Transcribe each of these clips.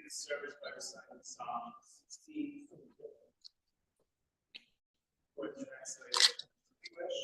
this service by reciting Psalm 16. Or translated English.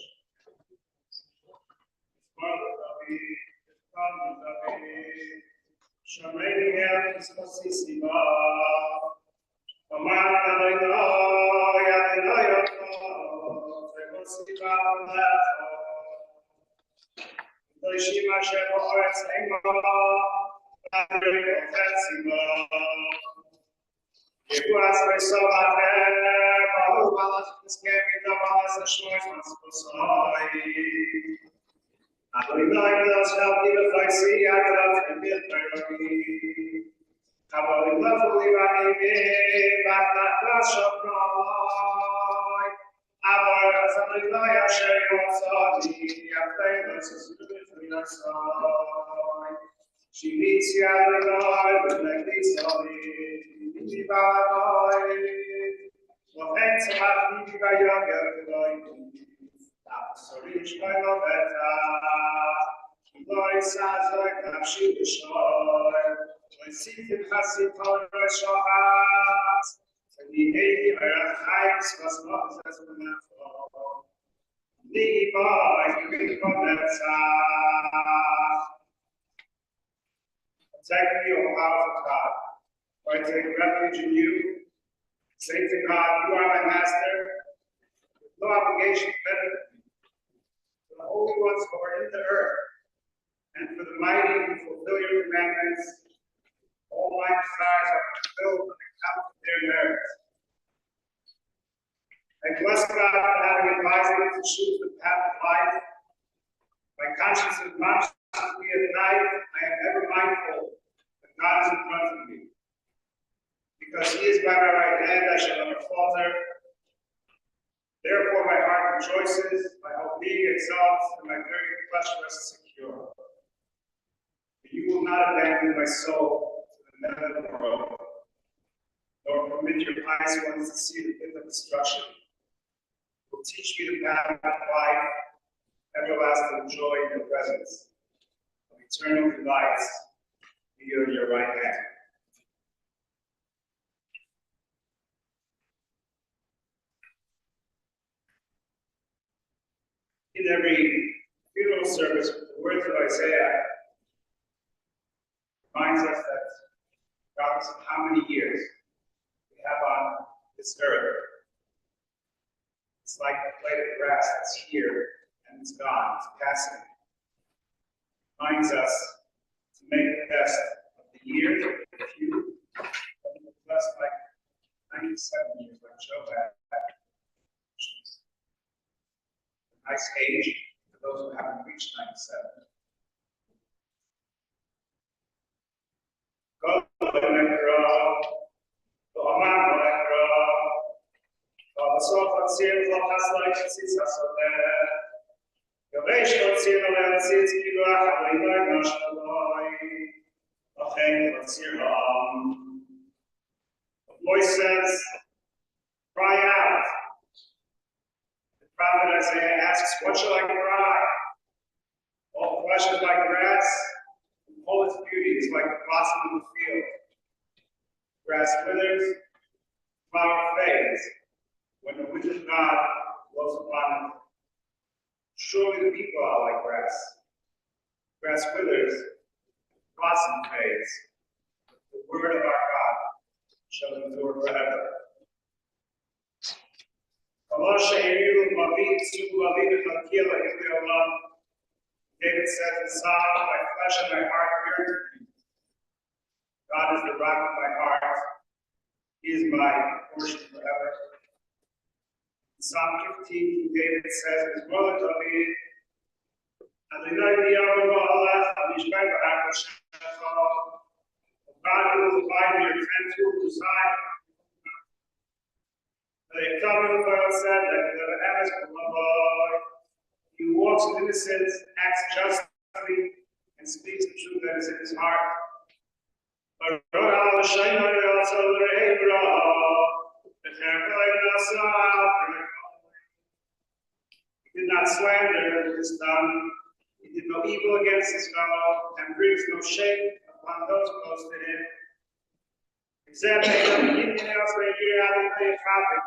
Protect me, O powerful God, for I take refuge in you. Say to God, you are my master, with no obligation to benefit me. For the holy ones who are in the earth, and for the mighty who fulfill your commandments, all my desires are fulfilled on account of their merits. I bless God for having advised me to choose the path of life. My conscience admonishes me at night. I am ever mindful that God is in front of me. Because he is by my right hand, I shall never falter. Therefore my heart rejoices, my whole being exalts, and my very flesh rests secure. For you will not abandon my soul to the nether world, nor permit your pious ones to see the pit of destruction. You will teach me the path of life, everlasting joy in your presence, of eternal delights near your right hand. In every funeral service, the words of Isaiah reminds us that regardless of how many years we have on this earth, it's like a blade of grass that's here and it's gone, it's passing. It reminds us to make the best of the years, the few, less like 97 years like Joe had. Nice age for those who haven't reached 97. The voice says, cry out. The prophet Isaiah asks, what shall I cry? All flesh is like grass, and all its beauty is like the blossom of the field. Grass withers, flower fades, when the wind of God blows upon it. Surely the people are like grass. Grass withers, blossom fades. The word of our God shall endure forever. David said in Psalm, my flesh and my heart yearn for you. God is the rock of my heart. He is my portion forever. In Psalm 15, David says, God will abide in your tent to reside. He walks with innocence, acts justly, and speaks the truth that is in his heart. He did not slander with his tongue. He did no evil against his fellow, and brings no shame upon those close to him. Example, anything else where you have a topic,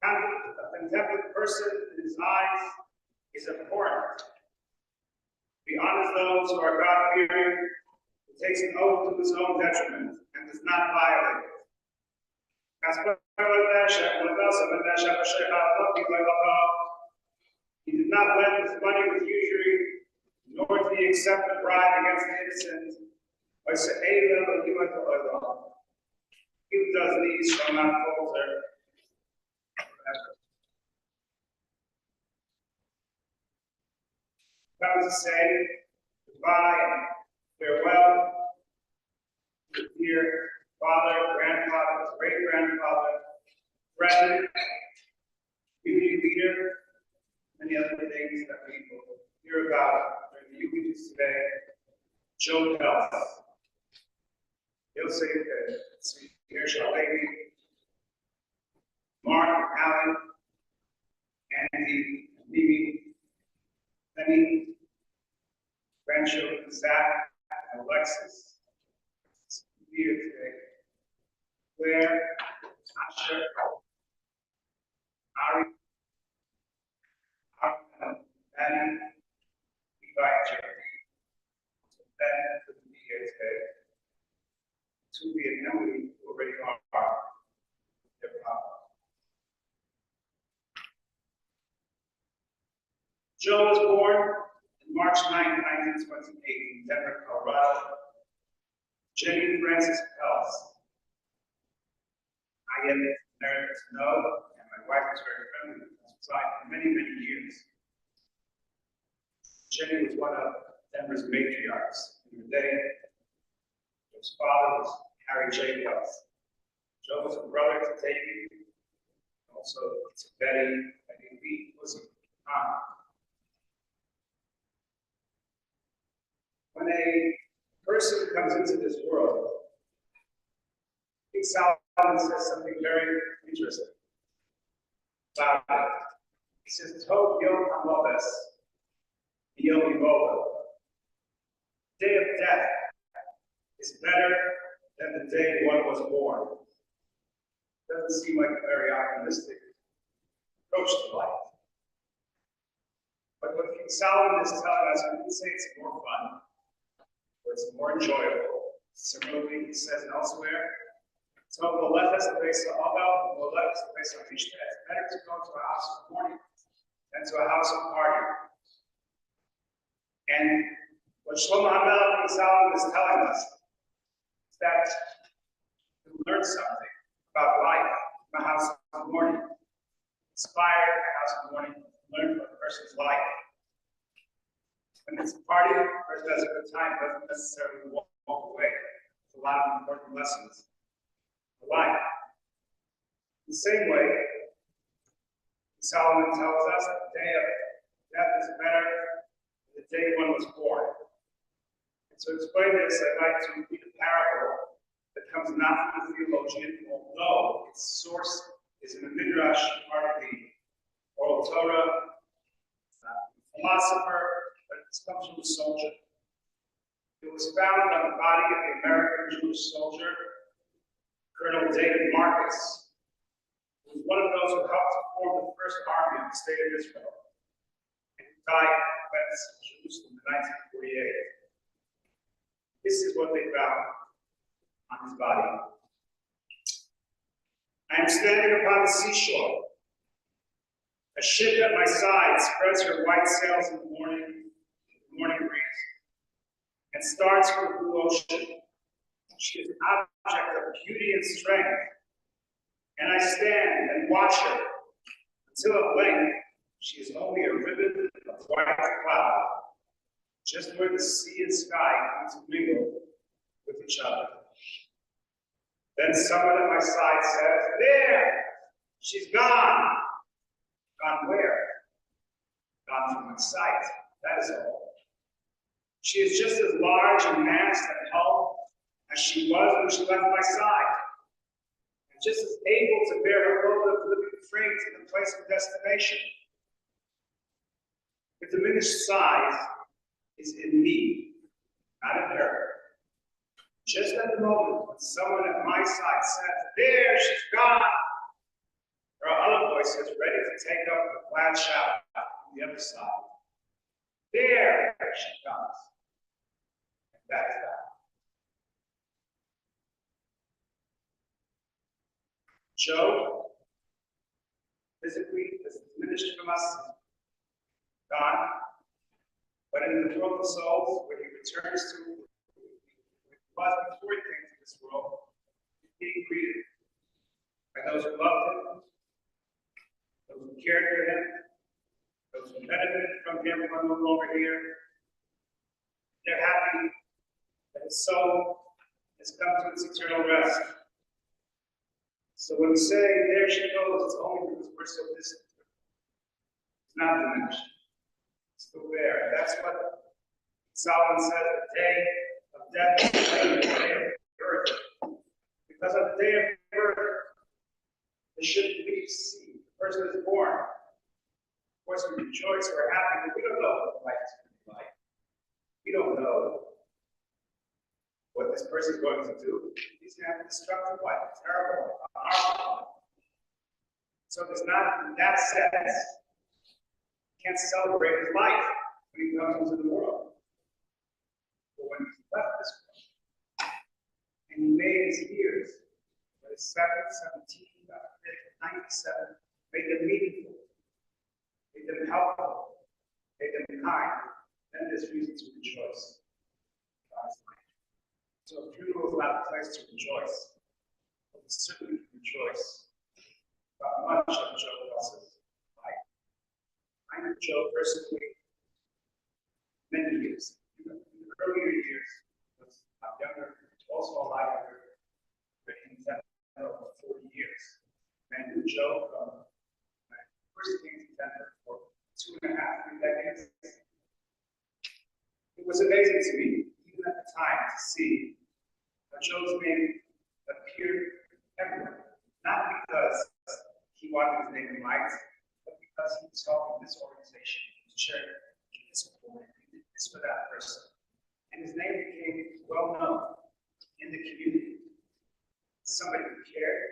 a contemplative person in his eyes is important. Be honest those who are God-fearing, who takes an oath to his own detriment and does not violate it. He did not lend his money with usury, nor did he accept a bribe against the innocent. He who does these shall not falter. Come to say goodbye and farewell to dear father, grandfather, great-grandfather, friend, community leader, many other things that people hear about during the eulogies today. Joe Pells. He'll say that here shall lady, Mark, Alan, Andy, Mimi, many grandchildren, Zach and Alexis, here today. Claire, Asha, Ari, Annie, Levi, Jerry, Ben, to be here today. To be and Emily, who already are their father. Joe was born on March 9, 1928 in Denver, Colorado. Jenny Frances Pells. I am married to know, and my wife is very friendly with us for many, many years. Jenny was one of Denver's matriarchs in the day. His father was Harry J. Pells. Joe was a brother to Davy, also to Betty, and Lee was a aunt. When a person comes into this world, King Solomon says something very interesting about it. He says, Tov Yom HaMoves, Yom Imola. Day of death is better than the day one was born. Doesn't seem like a very optimistic approach to life. But what King Solomon is telling us, we can say it's more fun, or it's more enjoyable. Similarly, he says elsewhere, so it's better to go to a house of mourning than to a house of party. And what Shlomo HaMelech King Solomon is telling us is that to learn something about life from a house of mourning, inspired by a house of mourning, learn from a person's life. When it's a party, the person has a good time, doesn't necessarily walk away. There's a lot of important lessons in life. In the same way, Solomon tells us that the day of death is better than the day one was born. And to explain this, I'd like to read a parable that comes not from a theologian, although its source is in the Midrash, part of the Oral Torah, philosopher, but it comes from a soldier. It was found on the body of the American Jewish soldier, Colonel David Marcus, who was one of those who helped to form the first army of the state of Israel, and who died in defense of Jerusalem in 1948. This is what they found on his body. I am standing upon the seashore. A ship at my side spreads her white sails in the morning breeze, and starts for the blue ocean. She is an object of beauty and strength, and I stand and watch her until at length she is only a ribbon of white cloud, just where the sea and sky come to mingle with each other. Then someone at my side says, "There, she's gone." Gone where? Gone from my sight, that is all. She is just as large and massed and hull as she was when she left my side, and just as able to bear her load of living freight to the place of destination. The diminished size is in me, not in her. Just at the moment when someone at my side says, "There, she's gone," there are other voices ready to take up the glad shout from the other side. "There she comes." And that is that. Joe, physically, has diminished from us, gone, but in the world of souls, when he returns to was before he came to this world, being greeted by those who loved him, those who cared for him, those who benefited from him when no longer here. They're happy that his soul has come to its eternal rest. So when we say, "There she goes," it's only because we're so distant. It's not diminished. It's still there. And that's what Solomon says, the day of death is like the day of birth. Because on the day of birth, they shouldn't be seen. The person is born. Of course, we rejoice, we're happy, but we don't know what life is going to be like. We don't know what this person is going to do. He's going to have a destructive life, a terrible life, a harmful life. So there's not, in that sense, you can't celebrate his life when he comes into the world. But when he left this world, and he made his years, whether 7, 17, 97, made them meaningful, made them helpful, made them kind, then there's reason to rejoice. God's life. So a funeral is not a place to rejoice, but we certainly can rejoice about much of Joe Pells' life. I knew Joe personally many years. In the earlier years, was younger, also a lot younger, but in over 40 years. And I knew Joe from my first came to Denver for 2.5, 3 decades. It was amazing to me, even at the time, to see how Joe's name appeared everywhere. Not because he wanted his name in lights, but because he was helping this organization, this charity, this boy, this for that person. And his name became well known in the community. Somebody who cared,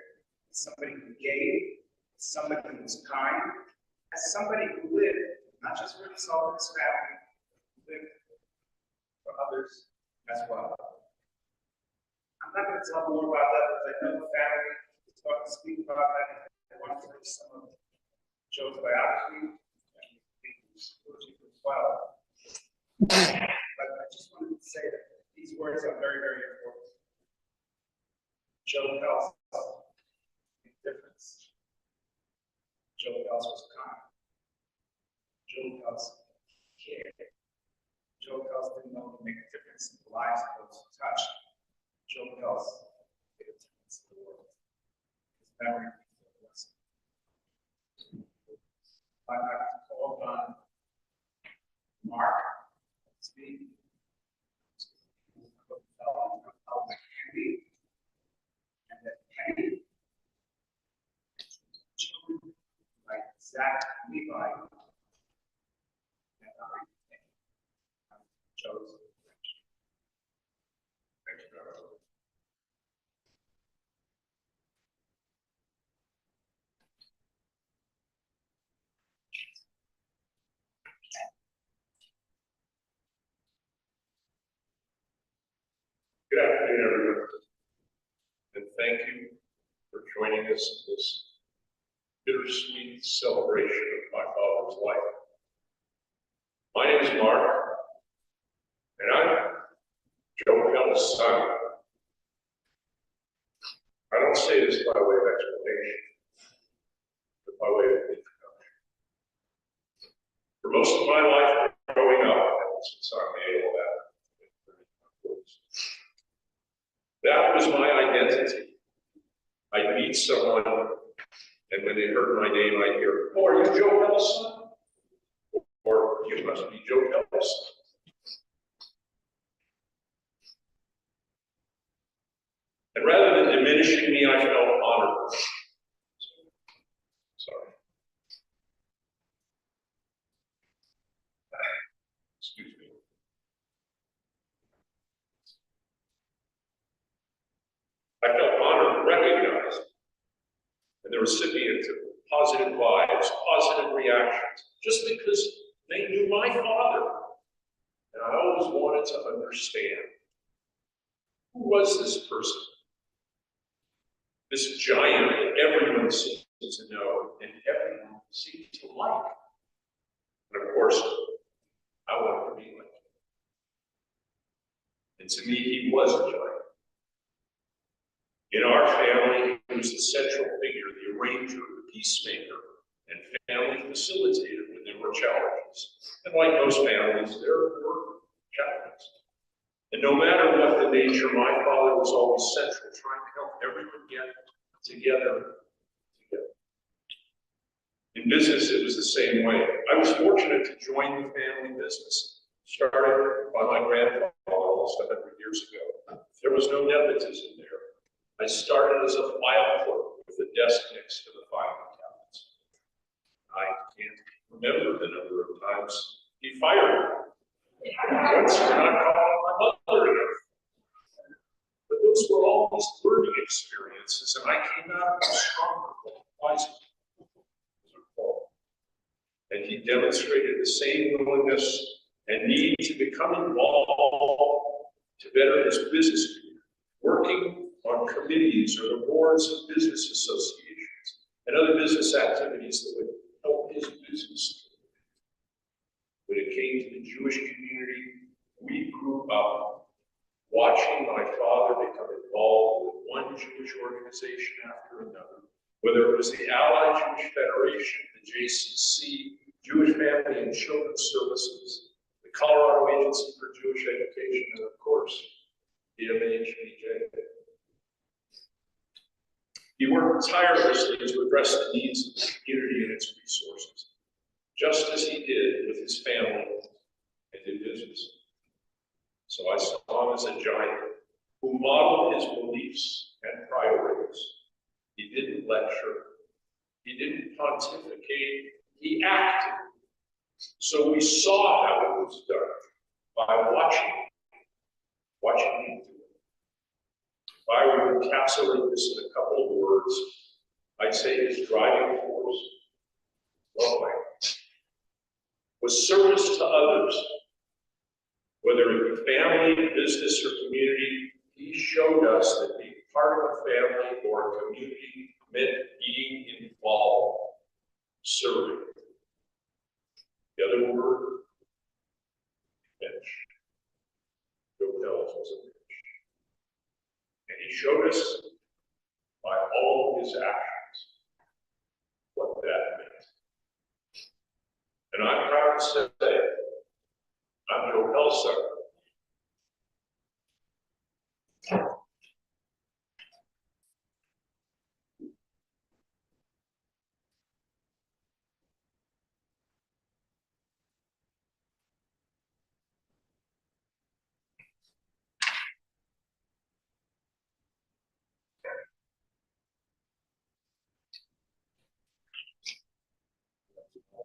somebody who gave, somebody who was kind, as somebody who lived, not just for himself and his family, who lived for others as well. I'm not going to tell more about that because I know the family is going to speak about that. I want to read some of Joe's biography and as well. But I just wanted to say that these words are very, very important. Joe Pells made a difference. Joe Pells was kind. Joe Pells cared. Joe Pells didn't know to make a difference in the lives of those who touched. Joe Pells made a difference in the world. His memory is a blessing. I'd like to call on Mark to speak. And that Penny, children like Zach, Levi, and I chose. Good afternoon, everyone, and thank you for joining us in this bittersweet celebration of my father's life. My name is Mark, and I'm Joe Pells' son. I don't say this by way of explanation, but by way of introduction. For most of my life growing up, and since I'm able that, that was my identity. I'd meet someone, and when they heard my name, I'd hear, "Oh, are you Joe Pells' son?" Or, "You must be Joe Pells." And rather than diminishing me, I felt honored. Sorry. Excuse me. recipient of positive vibes, positive reactions, just because they knew my father. And I always wanted to understand, who was this person? This giant that everyone seemed to know and everyone seemed to like. And of course, I wanted to be like him. And to me, he was a giant. In our family, he was the central figure, the arranger, the peacemaker, and family facilitator when there were challenges. And like most families, there were challenges. And no matter what the nature, my father was always central, trying to help everyone get together. In business, it was the same way. I was fortunate to join the family business, started by my grandfather almost 100 years ago. There was no nepotism there. I started as a file clerk with a desk next to the filing cabinets. I can't remember the number of times he fired me. Once when I called my mother enough. But those were all these learning experiences, and I came out of them stronger, wiser. And he demonstrated the same willingness and need to become involved to better his business career, working on committees or the boards of business associations and other business activities that would help his business. When it came to the Jewish community, we grew up watching my father become involved with one Jewish organization after another, whether it was the Allied Jewish Federation, the JCC, Jewish Family and Children's Services, the Colorado Agency for Jewish Education, and of course, the MHBJ. He worked tirelessly to address the needs of the community and its resources, just as he did with his family and in business. So I saw him as a giant who modeled his beliefs and priorities. He didn't lecture. He didn't pontificate. He acted. So we saw how it was done by watching him do it. If I were to encapsulate this in a couple of words, I'd say his driving force, love language, was service to others. Whether it be family, business, or community, he showed us that being part of a family or a community meant being involved, serving. The other word, bench. Joe Pells was a bench. And he showed us by all of his actions what that meant. And I'm proud to say, I'm Joe Pells' son.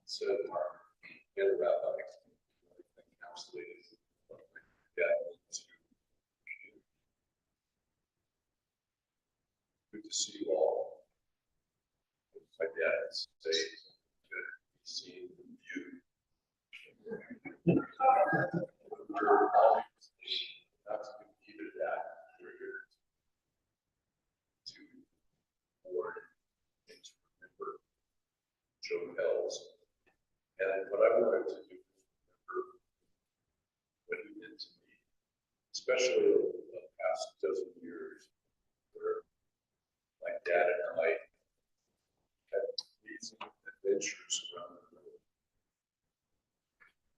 So, get a rabbi, encapsulated good to see you all. My dad say, good to be seen and viewed. We're all not to keep it at that. We're here to award and to remember Joe Pells. And what I wanted to do is remember what he did to me, especially over the past dozen years, where my dad and I had these adventures around the world.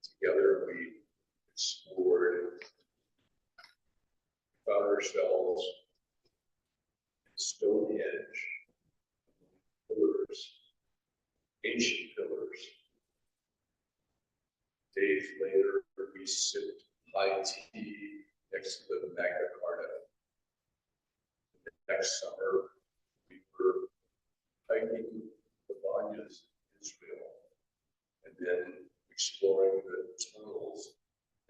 Together we explored, found ourselves in Stonehenge, pillars, ancient pillars. Days later, we sipped high tea next to the Magna Carta. The next summer, we were hiking the Banyas in Israel, and then exploring the tunnels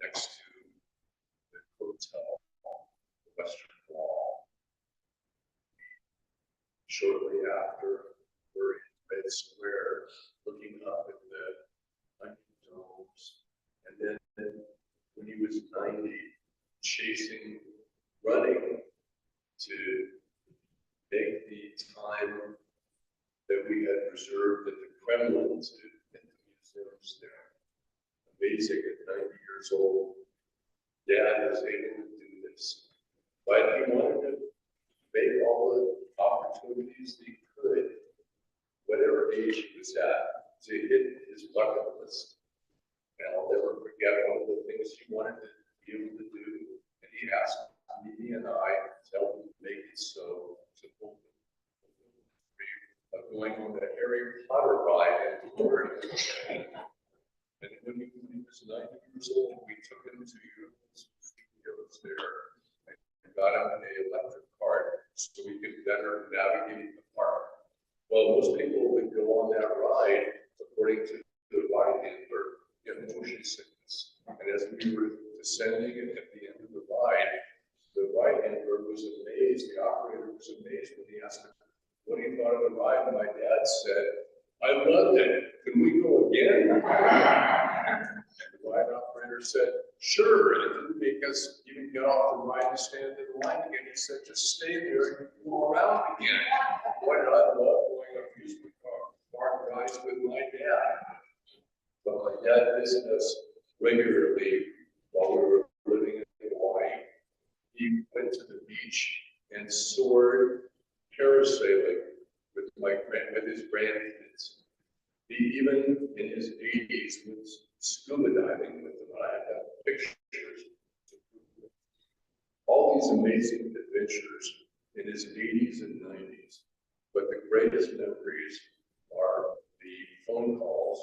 next to the hotel, the Western Wall. Shortly after, Red Square, looking up at the onion domes. And then when he was 90, chasing, running to make the time that we had reserved at the Kremlin to at the museums there. Amazing at 90 years old. Dad was able to do this. But he wanted to make all the opportunities that he could, whatever age he was at, to hit his bucket list. And I'll never forget one of the things he wanted to be able to do. And he asked me and I to help him make it so simple. Of going on the Harry Potter ride in Florida. And when he was 90 years old, we took him to Universal Studios there and got him an electric cart so we could better navigate the park. Well, most people that go on that ride, according to the ride handler, get motion sickness. And as we were descending and at the end of the ride handler was amazed, the operator was amazed when he asked him what he thought of the ride. And my dad said, I loved it. Can we go again? And the ride operator said, sure. And it didn't make us even get off the ride and stand in the line again. He said, just stay there and go around again. Boy, did I love going on amusement park rides with my dad. But my dad visited us regularly while we were living in Hawaii. He went to the beach and soared parasailing with his grandkids. He even in his 80s was scuba diving with them. I have pictures. All these amazing adventures in his 80s and 90s. But the greatest memories are the phone calls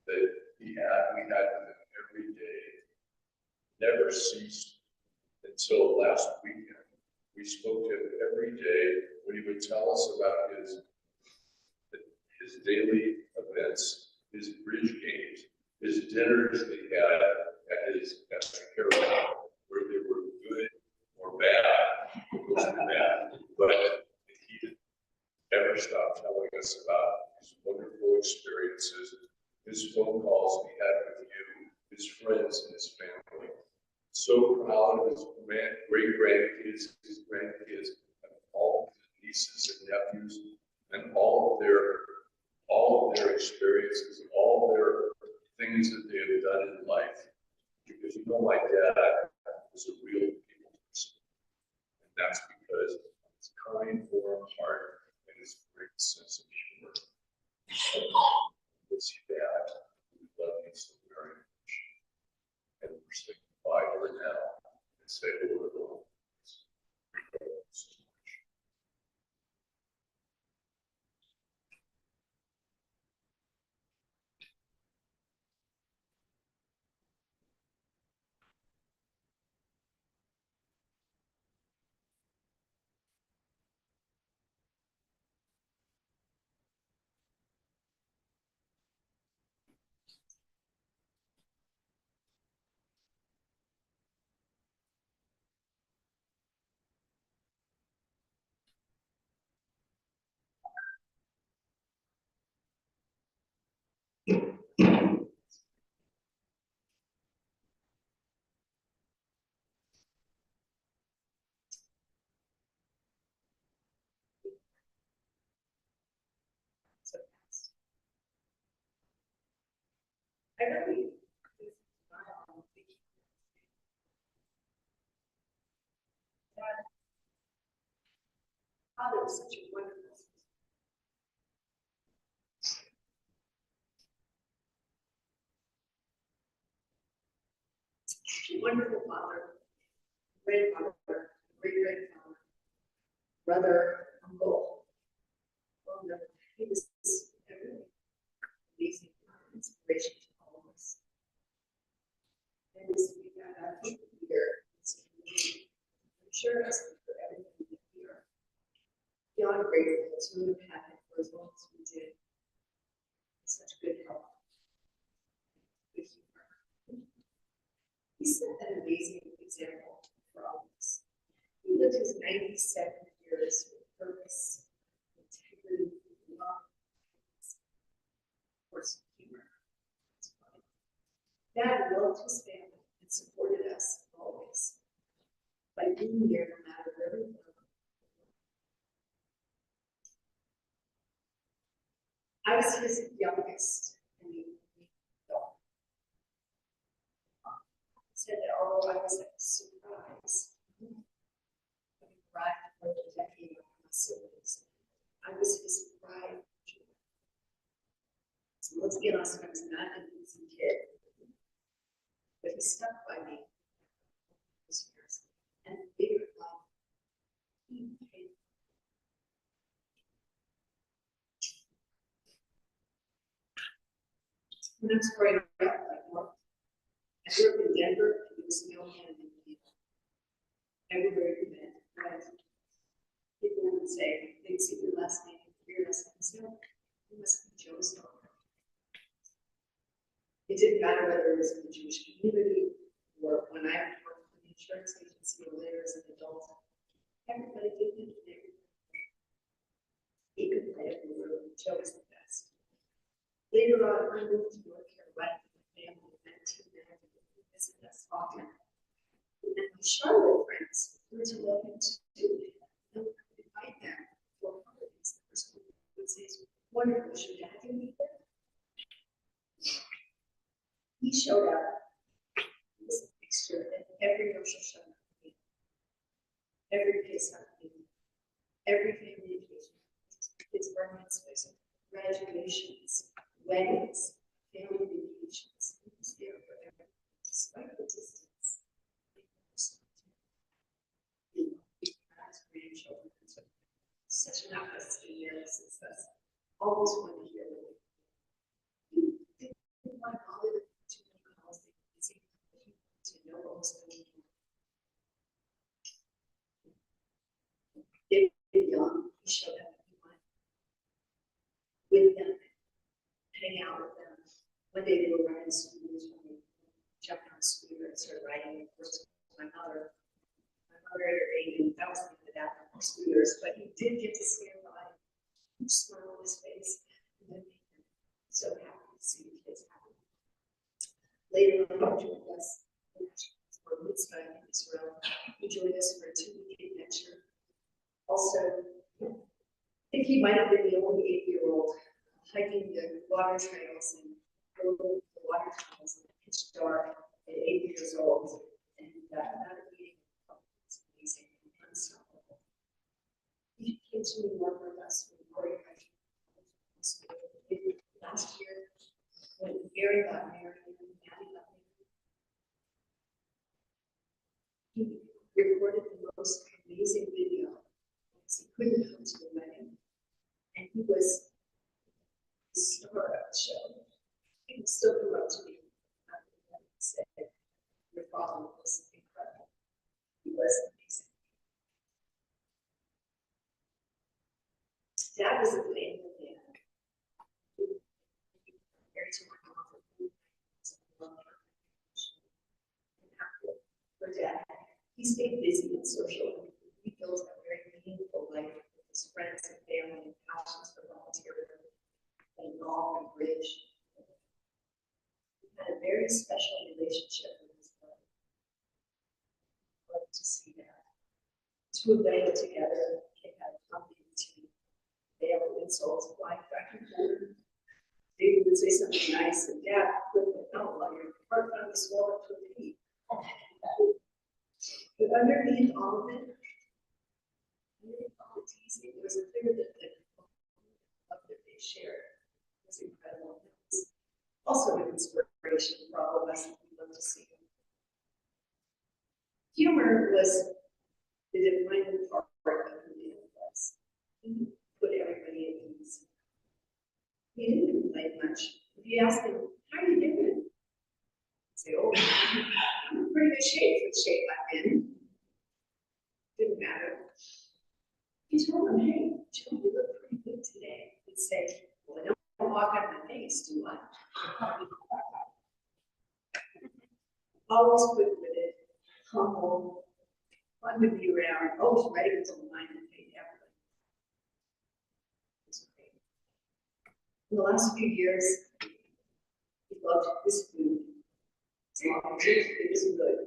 that we had with him every day. Never ceased until last weekend. We spoke to him every day when he would tell us about his daily events, his bridge games, his dinners that he had at the Carolina, where they were good or bad, mostly bad. But he didn't ever stop telling us about his wonderful experiences, his phone calls he had with you, his friends and his family. So proud of his great-grandkids, his grandkids, and all of his nieces and nephews, and all of their experiences, and all of their things that they have done in life. Because you know, my dad was a real people person. And that's because of his kind, warm heart and his great sense of humor. It's your dad. We love you so very much. And we're saying goodbye to her now and say hello to the Lord. I really father was such a wonderful, father, grandfather, great-grandfather, brother, uncle. Well, no, he was everything. Amazing inspiration to all of us. And this week, I think here, I'm sure I speak for everything that we are beyond grateful to have had it for as long as we did. Such good help. Good humor. He set an amazing example for all of us. He lived his 97 years with purpose, integrity, love, Dad loved his family and supported us always by being there no matter where we were. I was his youngest, and he said that although I was a surprise, right for the decade of my siblings, I was his pride. So let's be honest, I was not an easy kid, but he stuck by me those years and figured out he paid. When I was growing up, I grew up in Denver, and there was no hand in me. Everywhere you went, right? People would say, they'd see your last name, your last name, so you must be Joe's daughter. It didn't matter whether it was in the Jewish community or when I worked for the insurance agency or later as an adult. Everybody did think he could play it, Joe was the best. Later on, I moved to North Carolina with my family in 1990 to visit us often. And my Charlotte friends were to love him too. And I would invite them for holidays. The first one would say, wonderful, should Dad be there? He showed up. He was a fixture at every Rosh Hashanah meeting, every Pesach meeting, every family occasion, his bar mitzvahs, graduations, weddings, family vacations. He was there for everyone, despite the distance. Grandchildren, such an opportunity there since us. Always wanted to hear them. He didn't want to bother too many calls, to know what was going on. They were young, he showed up with them, hang out with them. One day they were riding scooters when we jumped on a scooter and started riding. Of course, my mother at her age, and that was the that on scooters, but he did get to stand by, smile on his face, and then make him so happy to see the kids happy. Later on, he joined us for mitzvah in Israel. He joined us for a 2-week adventure. Also, I think he might have been the only 8-year-old hiking the water trails and going to the water tunnels in the pitch dark at 8 years old. And not a meeting was amazing and unstoppable. He came to New York with us from Corey Country. Last year, when Gary got married and Maddie got married, he recorded the most amazing video because he couldn't come to the wedding. And he was the star of the show. He would still come up to me and say, your father was incredible. He was amazing. Dad was a faithful man. Married to my mom for Dad. He stayed busy and social. He built a very meaningful life with his friends and family and passions for volunteering and golf and bridge. He had a very special relationship with his brother. I love to see that. Two of them were together. They had a company routine. They have insults, flying back and forth. They would say something nice, and Dad would put it out while your heart found the swallow to the heat. But underneath all of it, underneath all the teasing, there was a clear love that they shared. It was incredible. It was also an inspiration for all of us that we love to see him. Humor was the defining part of who he was. He put everybody at ease. He didn't complain much. If you ask him, how are you doing? He'd say, oh, I'm in pretty good shape for the shape I'm in. Didn't matter. If you told him, hey, Joe, you look pretty good today, he'd say, well, I don't walk on my face, do I? Always quick-witted, humble, fun to be around, always ready to remind and pay everything. It was great. In the last few years, he loved his food, It was good.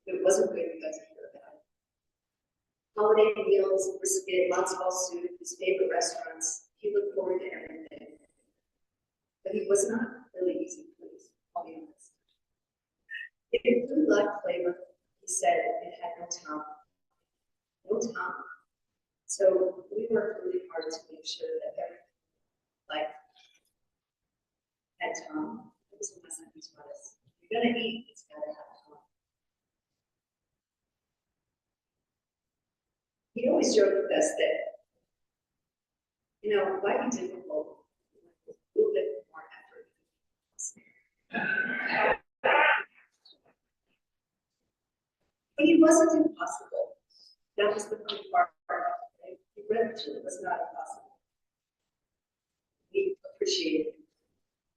If it wasn't good, you got to hear about it. Holiday meals, brisket, matzo soup, his favorite restaurants. He looked forward to everything. But he was not really easy to please, I'll be honest. If your food lacked flavor, he said it had no tongue. No tongue. So we worked really hard to make sure that everything, like, had tongue. It was a lesson he taught us. If you're gonna eat, it's gotta have tongue. He always joked with us that, you know, why be difficult? A little bit more effort. But it wasn't impossible. That was the funny part. Right? He read it was not impossible. We appreciated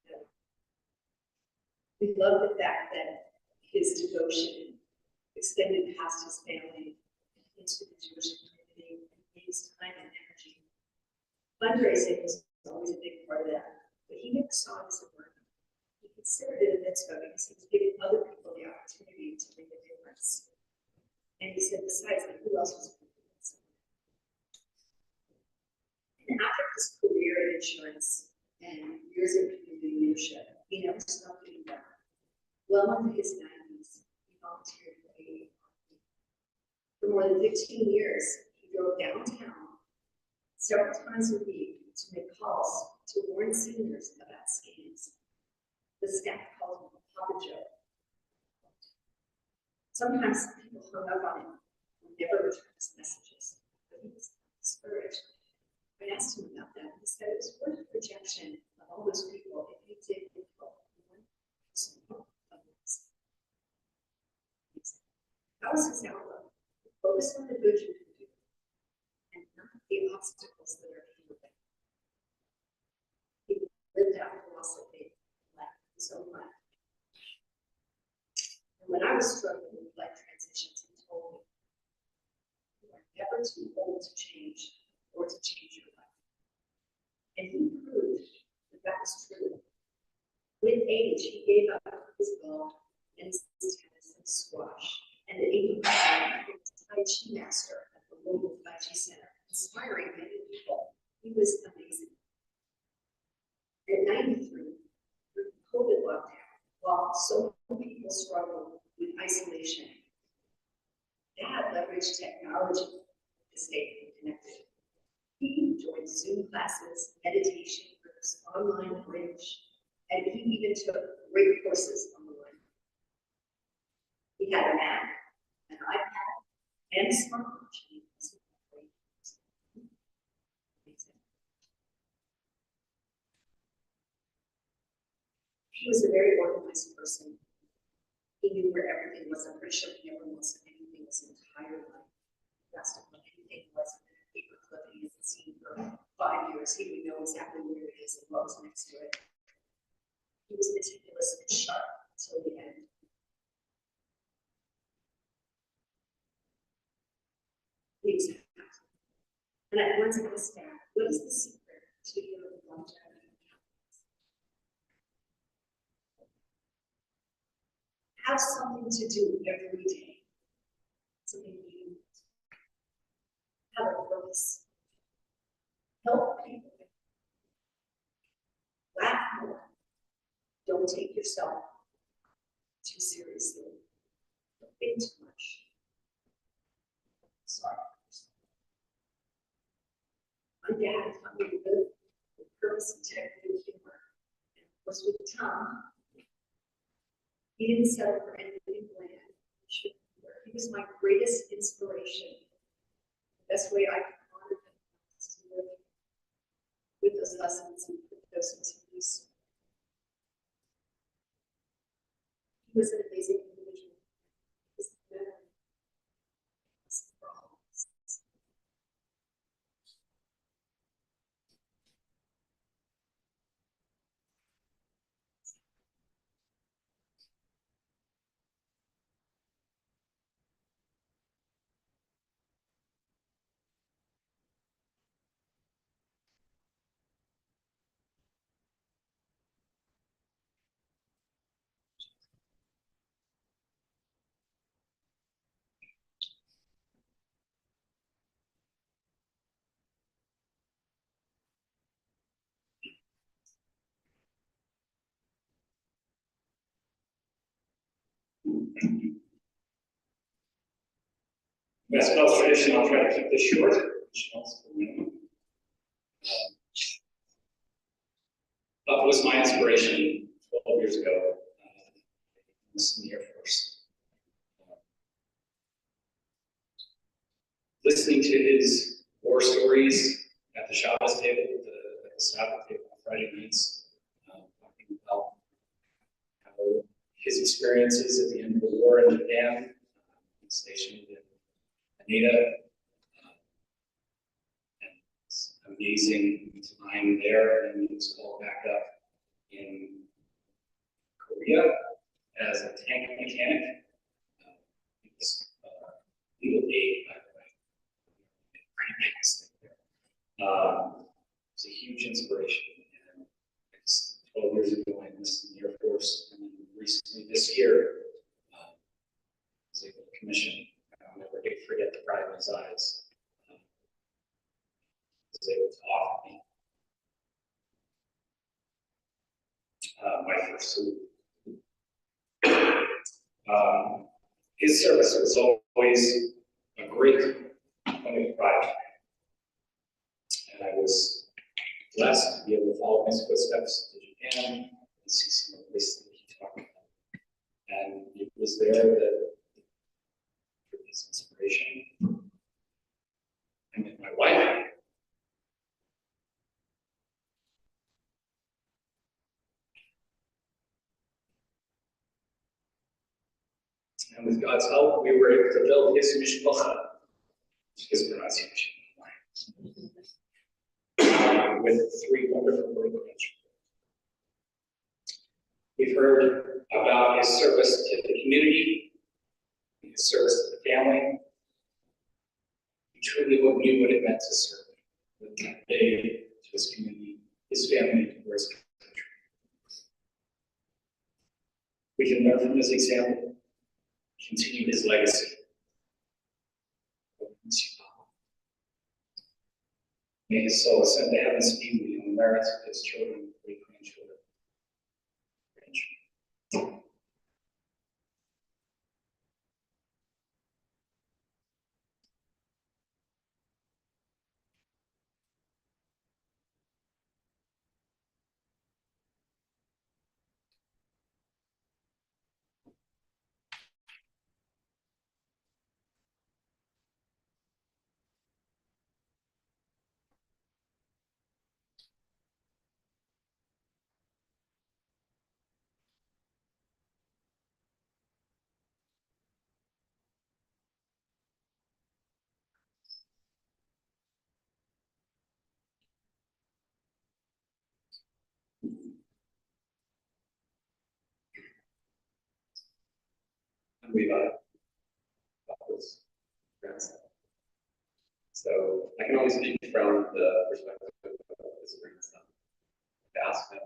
it. We love the fact that his devotion extended past his family into the Jewish community and his time and energy. Fundraising was always a big part of that, but he never saw it as a burden. He considered it a mitzvah because he was giving other people the opportunity to make a difference. And he said, besides, like, who else was going to do this? And after his career in insurance and years of community leadership, he never stopped getting better. Well into his 90s, he volunteered for AA. For more than 15 years, he drove downtown several times a week to make calls to warn seniors about scams. The staff called him Papa Joe. Sometimes people hung up on him and never returned his messages, but he was discouraged. I asked him about that. He said it was worth the rejection of all those people if he did get help. That was his outlook. Focus on the good you can do and not the obstacles that are in your way. He lived out philosophy like his own life. And when I was struggling with life transitions, he told me, you are never too old to change or to change your life. And he proved that that was true. With age, he gave up his golf and his tennis and squash, and at 85, he was a Tai Chi master at the local Tai Chi center, inspiring many people. He was amazing. At 93, the COVID lockdown, while so many people struggled with isolation, Dad leveraged technology to stay connected. He joined Zoom classes, meditation groups, online bridge, and he even took great courses online. He had a Mac, an iPad, and a smartwatch. He was a very organized person. He knew where everything was. I'm pretty sure he never lost anything his entire life. He asked him what anything was in a paper clip that he hasn't seen for 5 years. He would know exactly where it is and what was next to it. He was meticulous and sharp until the end. He was happy. And I once asked Dad, what is the secret to your longevity? Have something to do every day. Something you have a purpose. Help people. Laugh more. Don't take yourself too seriously. Don't think too much. Sorry. My dad taught me to live with purpose, integrity, and humor. And of course, with Tom, he didn't settle for anything bland. He was my greatest inspiration. The best way I could honor him is to live with those lessons and put those into use. He was an amazing individual. He was better. That's Pells tradition. I'll try to keep this short. Buck was my inspiration 12 years ago. This in the Air Force. Listening to his war stories at the Shabbos table, at the Sabbath table on Friday nights, talking about how his experiences at the end of the war in Japan, stationed in Anita, and it's amazing time there, and he was called back up in Korea as a tank mechanic. He was legal aid, by the way. Pretty famous thing there. It's a huge inspiration. And it's 12 years ago, I enlisted in the Air Force, and then recently this year, I was able to commission. I'll never forget the pride in his eyes. Was able to offer me my first salute. His service was always a great point of pride, and I was blessed to be able to follow his footsteps to Japan and see some of the places that he talked about. And it was there that his inspiration. I met my wife. And with God's help, we were able to build his mishpacha, his pronunciation, with 3 wonderful grandchildren. We've heard about his service to the community, his service to the family. He truly knew what it meant to serve that day to his community, his family, and his country. We can learn from his example, continue his legacy. May his soul ascend to heaven speedily on the merits of his children, great grandchildren. We was grandson. So I can only speak from the perspective of his grandson. I asked him,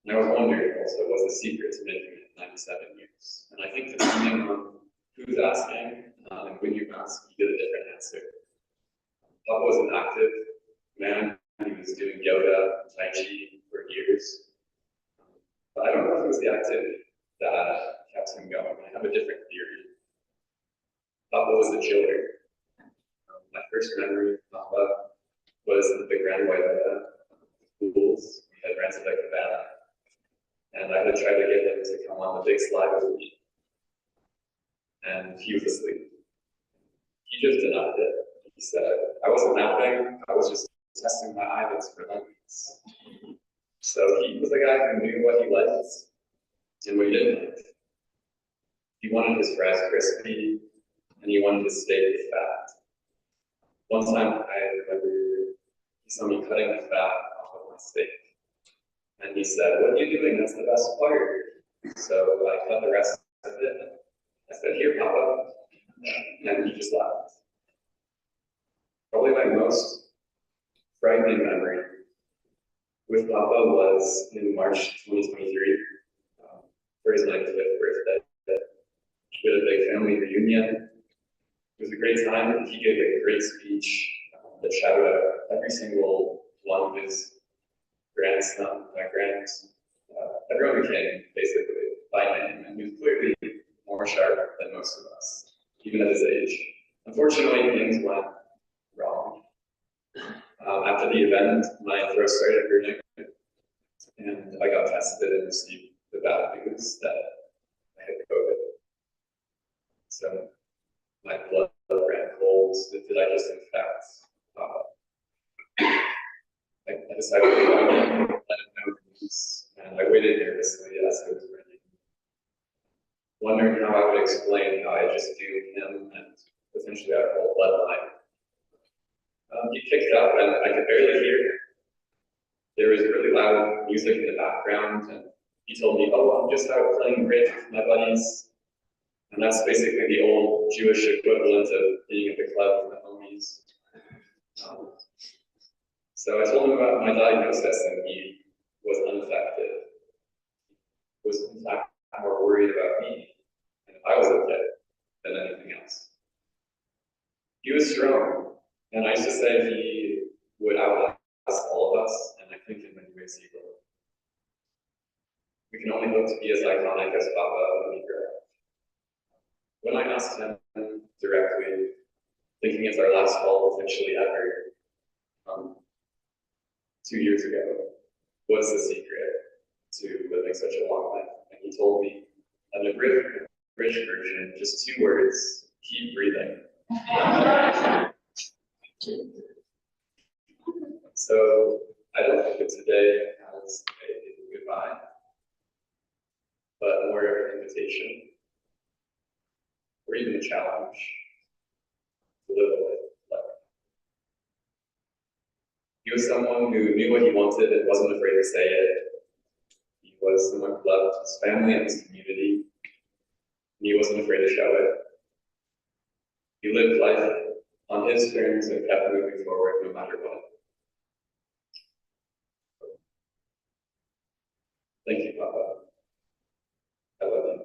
and I was wondering also, what's the secret to making it 97 years? And I think depending on who's asking, and when you ask, you get a different answer. Papa was an active man. He was doing yoga, Tai Chi for years. But I don't know if it was the activity that kept him going. I have a different theory. Papa was a chiller. My first memory of Papa was at the Grand Wailea pools. We had rented a cabana. And I had tried to get him to come on the big slide with me. And he was asleep. He just denied it. He said, I wasn't napping, I was just testing my eyelids for lens. So he was a guy who knew what he liked and what he didn't like. He wanted his fries crispy, and he wanted his steak fat. One time I remember he saw me cutting the fat off of my steak. And he said, what are you doing? That's the best part. So I cut the rest of it. I said, here, Papa. And he just laughed. Probably my most frightening memory with Papa was in March 2023 for his 95th birthday. We had a big family reunion. It was a great time. He gave a great speech that shouted out every single one of his everyone who came basically by name, and he was clearly more sharp than most of us, even at his age. Unfortunately, things went wrong. After the event, my throat started hurting, and I got tested and received the bad news that I had COVID. So my blood ran cold. Did I just infect? I decided to go and let him know the news, and I waited nervously as I was ready, wondering how I would explain how I just doomed him and potentially our whole bloodline. He picked up, and I could barely hear him. There was really loud music in the background, and he told me, "Oh, I'm just out playing bridge with my buddies." And that's basically the old Jewish equivalent of being at the club with the homies. So I told him about my diagnosis, and he was unaffected. He was in fact more worried about me and if I was okay than anything else. He was strong, and I used to say he would outlast all of us, and I think in many ways he will. We can only hope to be as iconic as Papa when we grow up. When I asked him directly, thinking it's our last call potentially ever, 2 years ago, what's the secret to living such a long life? And he told me, an abridged version, just 2 words: keep breathing. So I don't think of today as a goodbye, but more of an invitation, or even a challenge to live a life. He was someone who knew what he wanted and wasn't afraid to say it. He was someone who loved his family and his community, and he wasn't afraid to show it. He lived life on his terms and kept moving forward no matter what. Thank you, Papa. I love you.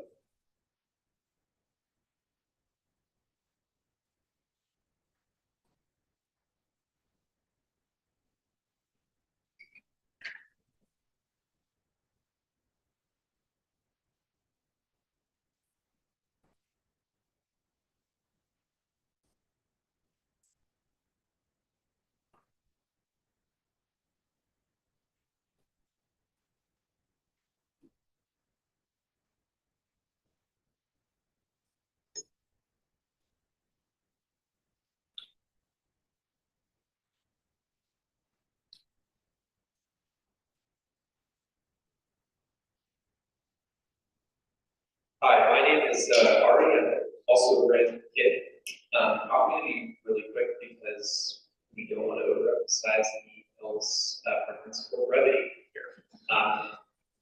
Hi, my name is Ari. I'm also a Brandon kid. I'm going to be really quick because we don't want to overemphasize the Pells principle brevity here.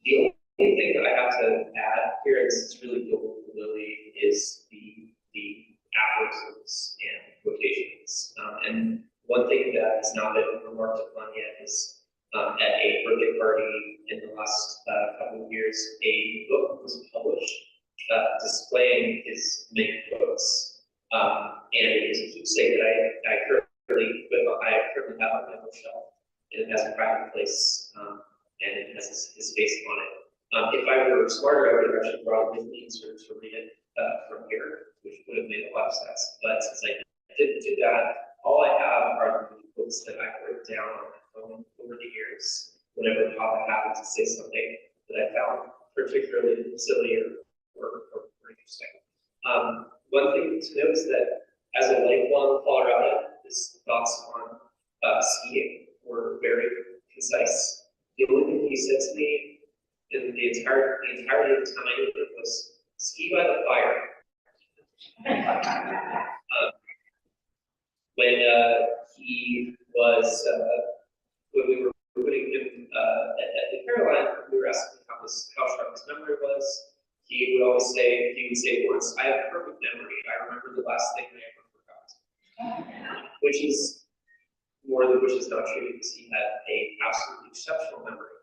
The only thing that I have to add here, and this is really good for Lily, is the aphorisms and quotations. And one thing that has not been remarked upon yet is at a birthday party in the last couple of years, a book was published displaying his many quotes. And it was a keepsake that I currently have on my bookshelf, and it has a private place, and it has his face on it. If I were smarter, I would have actually brought it with me to read it from here, which would have made a lot of sense. But since I didn't do that, all I have are the quotes that I wrote down on my phone over the years, whenever Papa happened to say something that I found particularly silly or interesting. One thing to note is that as a lifelong Coloradan, his thoughts on skiing were very concise. The only thing he said to me in the entirety of the time was ski by the fire. When he was when we were putting him at the Caroline, we were asking how sharp his memory was. He would say once, "I have a perfect memory. I remember the last thing I ever forgot," which is not true because he had an absolutely exceptional memory.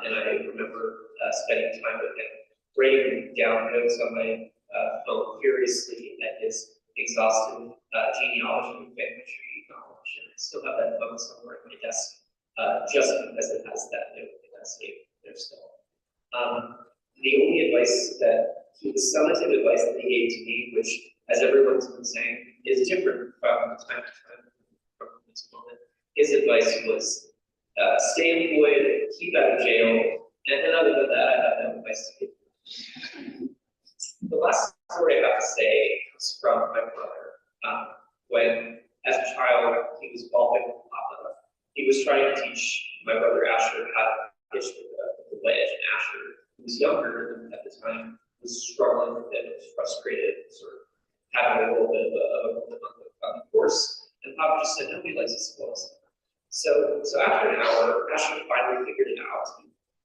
And I remember spending time with him, writing down notes on my phone furiously at his exhaustive genealogy and family tree knowledge. And I still have that phone somewhere at my desk, just because it has that note that saved there still. The only advice that he would the summative advice that he gave to me, which, as everyone's been saying, is different from time to time, from moment to moment. His advice was stay employed, keep out of jail, and other than that, I have no advice to give. The last story I have to say comes from my brother. When, as a child, he was balding with Papa, he was trying to teach my brother Asher how to fish with the wedge, and Asher, who was younger at the time, was struggling with it, was frustrated, sort of having a little bit of a moment on the course. And Papa just said, nobody likes his clothes. So after an hour, Asher finally figured it out.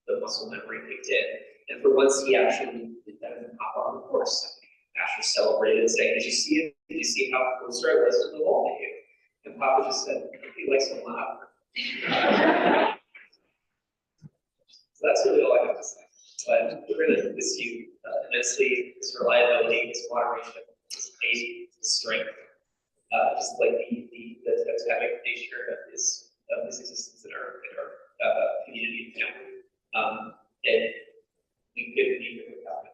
The muscle memory kicked in. And for once, he actually did better than Papa on the course. Asher celebrated, saying, did you see it? Did you see how closer I was to the wall to you? And Papa just said, he likes to laugh. So that's really all I have to say. But we're going to miss you immensely. His reliability, his moderation, his pace, his strength, just like the totemic nature of his existence in our community and family. And we couldn't be here without it.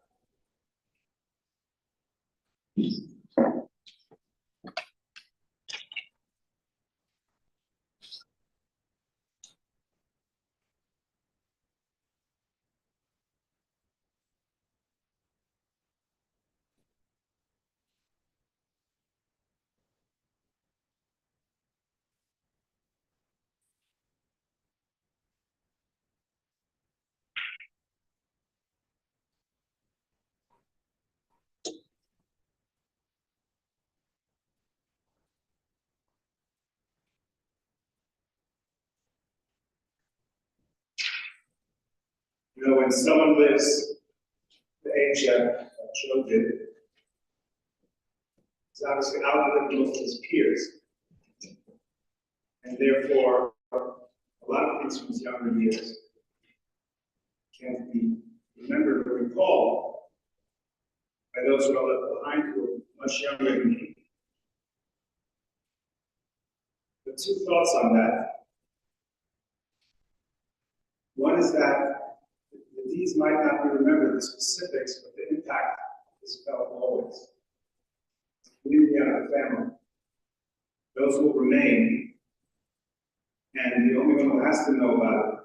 You know, when someone lives the age that Joe did, he's obviously outlived most of his peers. And therefore, a lot of things from his younger years can't be remembered or recalled by those who are left behind who are much younger than he. But two thoughts on that. One is that the deeds might not be remembered, the specifics, but the impact is felt always. The community and the family. Those will remain, and the only one who has to know about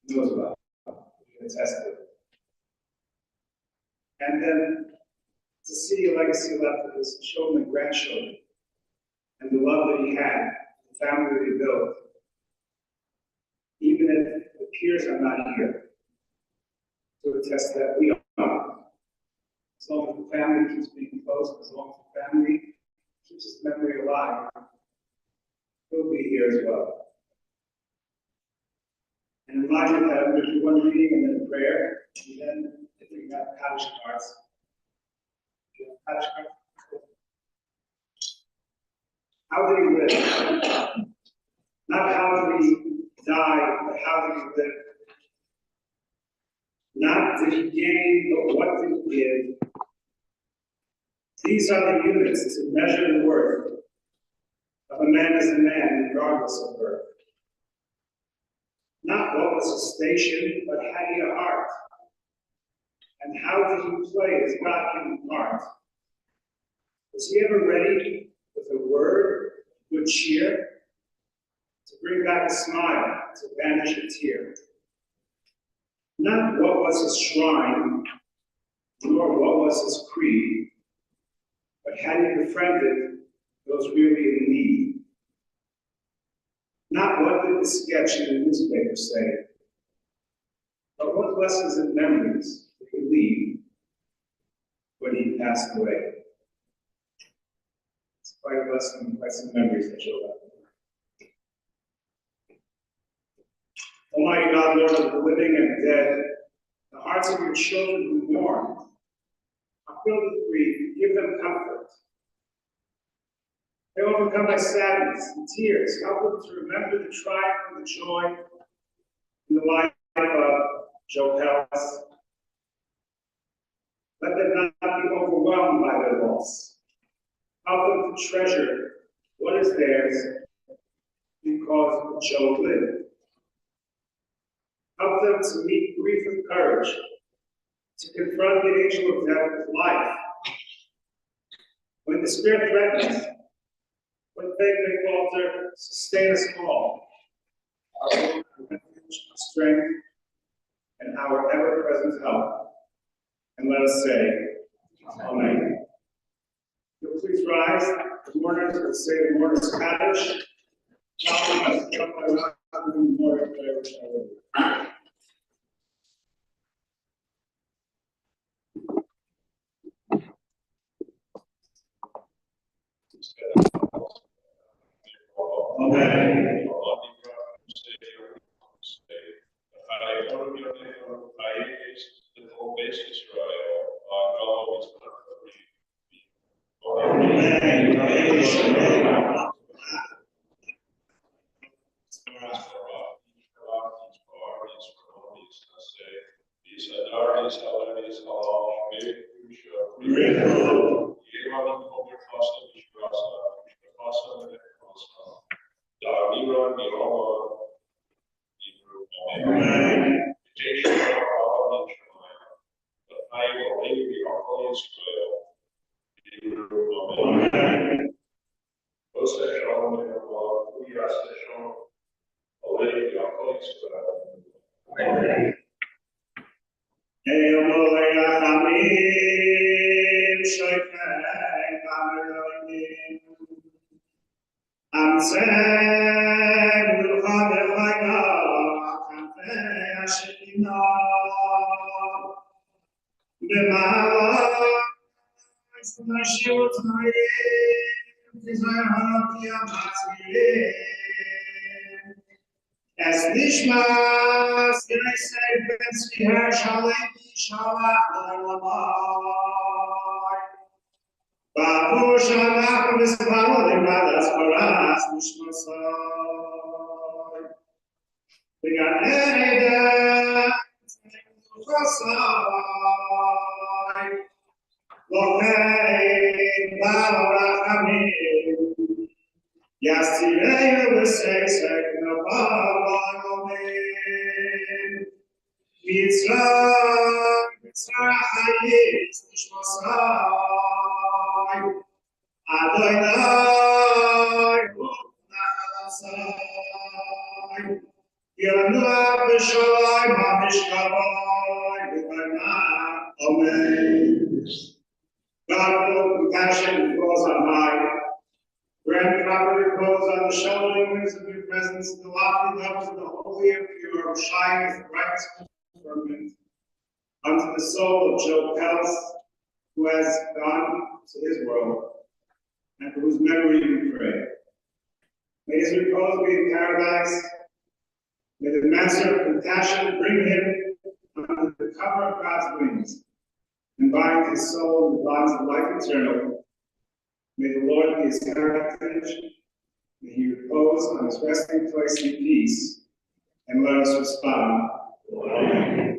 it knows about it. You can attest to it. And then to see a legacy left of his children and grandchildren, and the love that he had, the family that he built, even if the peers are not here to attest that we are. As long as the family keeps being close, as long as the family keeps its memory alive, he'll be here as well. And in line with that, I'm going to do one reading and then a prayer, and then I think we have parish cards. Parish cards. How did he live? Not how did he die, but how did he live? Not did he gain, but what did he give? These are the units to measure the worth of a man as a man, regardless of birth. Not what was his station, but had he a heart? And how did he play his God-given part? Was he ever ready with a word, good cheer, to bring back a smile, to banish a tear? Not what was his shrine, nor what was his creed, but had he befriended those really in need? Not what did the sketch in the newspaper say, but what lessons and memories did he leave when he passed away? It's quite a lesson, quite some memories that you'll have. Almighty God, Lord of the living and the dead, the hearts of your children who mourn are filled with grief. Give them comfort. They overcome by sadness and tears. Help them to remember the triumph and the joy in the life of Joe Pells. Let them not be overwhelmed by their loss. Help them to treasure what is theirs because Joe lived. Help them to meet grief with courage, to confront the angel of death with life. When the spirit threatens, when faith may falter, sustain us all. Our refuge, our strength, and our ever-present help. And let us say, Amen. You'll please rise. The mourners will say the mourner's passage. Amen. As Nishmas, can I say, Bensky Hershalevi Shalach Lamai. Babu Shalach Vispalim Badas Paras Nishmasai. We got Eda Chosai. Lokei Barachamim. Yesterday we say no Amen. Mitzrayim Hayis Nishmasai Adonai Nachasai Yiranu B'Shalai Ma'Mishkavai B'Banah Amen. God full of compassion and flows on high. Grant proper repose on the sheltering wings of your presence, the lofty levels of the holy and pure, shine with bright firmament. Unto the soul of Joe Pells, who has gone to his world, and for whose memory we pray. May his repose be in paradise. May the Master of compassion bring him under the cover of God's wings, and bind his soul in the bonds of life eternal. May the Lord be his heritage. May he repose on his resting place in peace. And let us respond. Amen.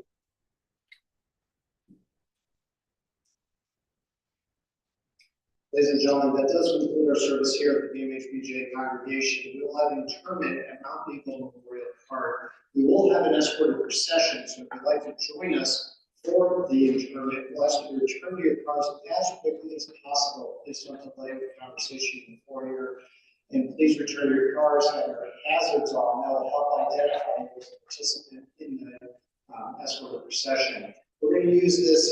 Ladies and gentlemen, that does conclude our service here at the BMHBJ congregation. We will have an interment at Mount Eagle Memorial Park. We will have an escorted procession, so if you'd like to join us for the interment, we'll ask you to return to your cars as quickly as possible. Please don't delay the conversation before you. And please return to your cars, have your hazards on. That will help identify you as a participant in the escorted procession. We're going to use this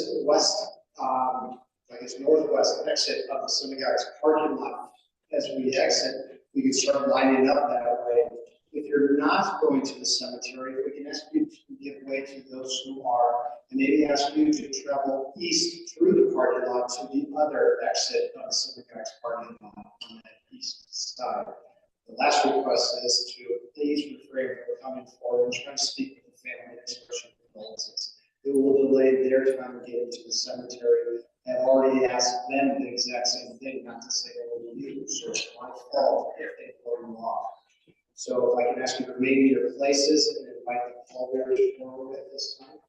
northwest exit of the synagogue's parking lot. As we exit, we can start lining up that way. If you're not going to the cemetery, we can ask you to give way to those who are, and maybe ask you to travel east through the parking lot to the other exit of the synagogue's parking lot on that east side. The last request is to please refrain from coming forward and try to speak with the family and express your condolences. It will delay their time of getting to the cemetery. I've already asked them the exact same thing, not to say it will you, so it's my fault if they pull you off. So if I can ask you to remain in your places and invite the pallbearers forward at this time.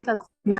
Because